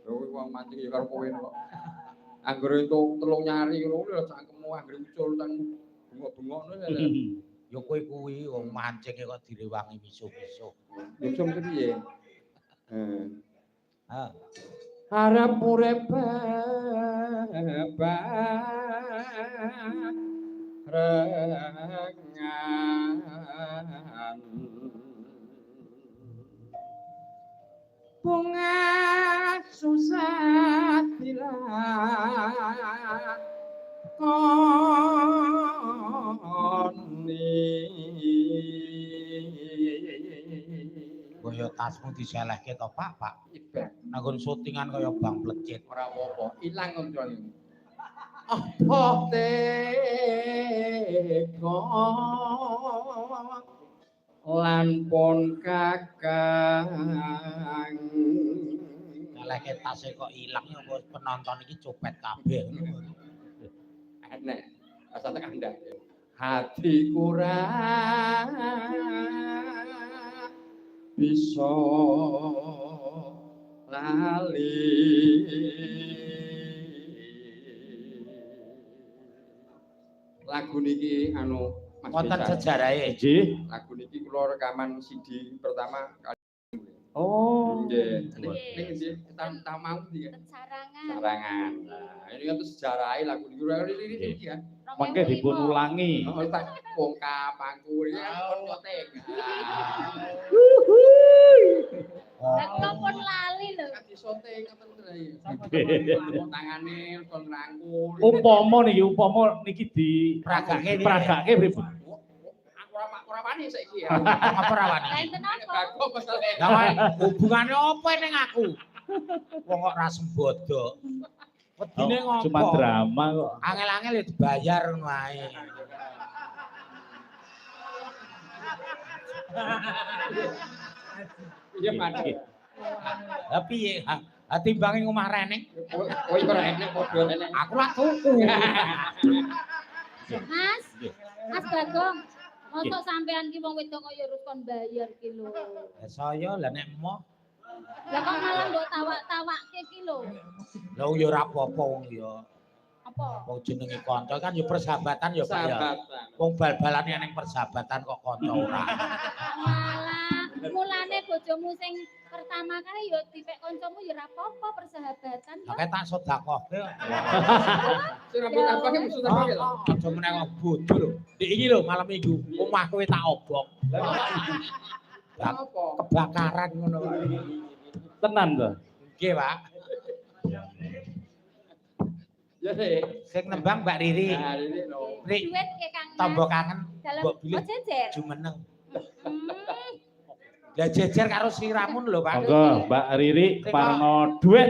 Lho wong mancing ya karo kowe kok. Angger entuk telung nyari ngono lho cangkemmu angger ucul tang bengok-bengok ngono lho. Ya kowe kuwi wong mancinge kok direwangi misuh-misuh. Misuh piye? Ha. Harap urip rengan bunga susah dilakoni. Kaya tasmu diselehke to, Pak? Nanggon syutingan kaya bang plecit. Ora apa-apa, ilang koncone. Apa tega lan pun kakang selehke tase kok ilang apa penonton iki copet kabeh. Enek asa tekan ndak. Hati kurang bisa lali lagu niki anu Mas wonten sejarahe. Nggih. Lagu niki kula rekaman CD pertama kali. Oh. Nggih. Niki kita mau ndi ya? Sarangan. Nah, ini kan sejarahnya lagu niki ini ya. Mangke dipun ulangi. Oh, tak bongkar pangku iki kon nyoteng. Nek kula pun lali lho. Disoteng ngoten lho. Tangane kon ngrangkul. Upama niki di Pragake pripun? Aku ora wani saiki ya. Apa ora wani? Enten apa? Bagus mesale. Lah wae hubungane apa ning aku? Wong kok ra sembodo. Wedine ngopo? Cuma drama kok. Angel-angel ya dibayar ngono ae. Iya padha. Lah piye? Ha timbange omah reneng. Oh iku enek padha enek. Aku lak tuku. Mas. Mas Bagong. Mosok sampean ki wong wedok kok ya harus kon bayar ki lho. Lah saya lah nek emoh. Lah kok malah mbok tawak-tawakke ki lho. Lah ya ora apa-apa wong ya. Apa? Wong jenenge kanca kan ya persahabatan ya Pak ya. Sahabatan. Wong bal-balane ning persahabatan kok kanca ora. Malah mulane bojomu sing pertama kali ya dipek kancamu ya ora apa-apa persahabatan ya. Lah tak sedakohke. Sing rambut abang maksud apa ya? Aja meneh kok bodho lho. Dik iki lho malam minggu omah kowe tak obok. Apa? Kebakaran ngono. Tenan to? Nggih, Pak. Ya sih. Sing nembang Mbak Riri. Nah, ini lho. Rik, Duit ke Kang. tombo kangen. Dalam Mbok bilih jejer. jumeneng. Hmm. Lah jejer karo siramun lho, Pak. Monggo Mbak Riri parno dhuwit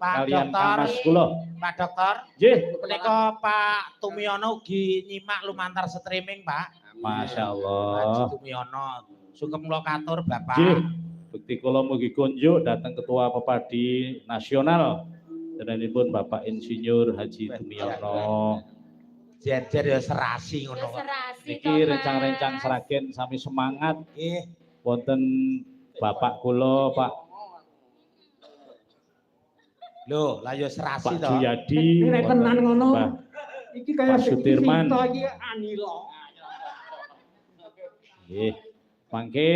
Pak kalian Dokter. Mas kula. Pak Dokter. Nggih. Menika Pak Tumiono ugi nyimak lumantar streaming, Pak. Masyaallah. Haji Tumiono. Sugeng kula katur, Bapak. Nggih. Bekti kula mugi kunjuk datang Ketua Pepadi Nasional. Dananipun Bapak Insinyur Haji Tumiono. Jejer ya serasi Ya ngono. serasi Niki rencang-rencang seragen sami semangat Nggih. wonten Bapak kula Pak Lho, lah ya serasi Pak to. Juyadi. Nek tenan ngono. Pak Iki kaya Pak Sudirman. iki anila. Nggih. Mangke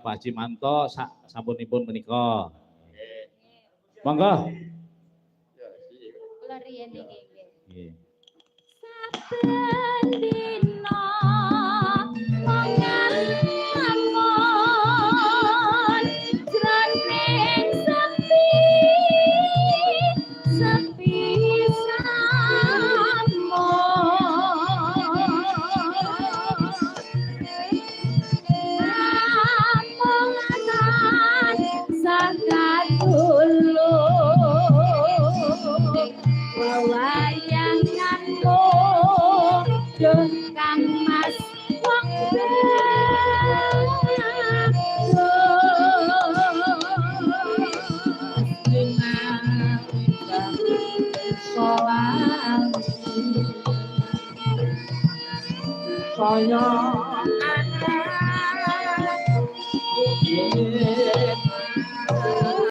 Pak Cimanto sampunipun menika. Monggo. Kula riyen iki nggih. Nggih. Saben dina mangan jroning sepi Kang Mas wong saya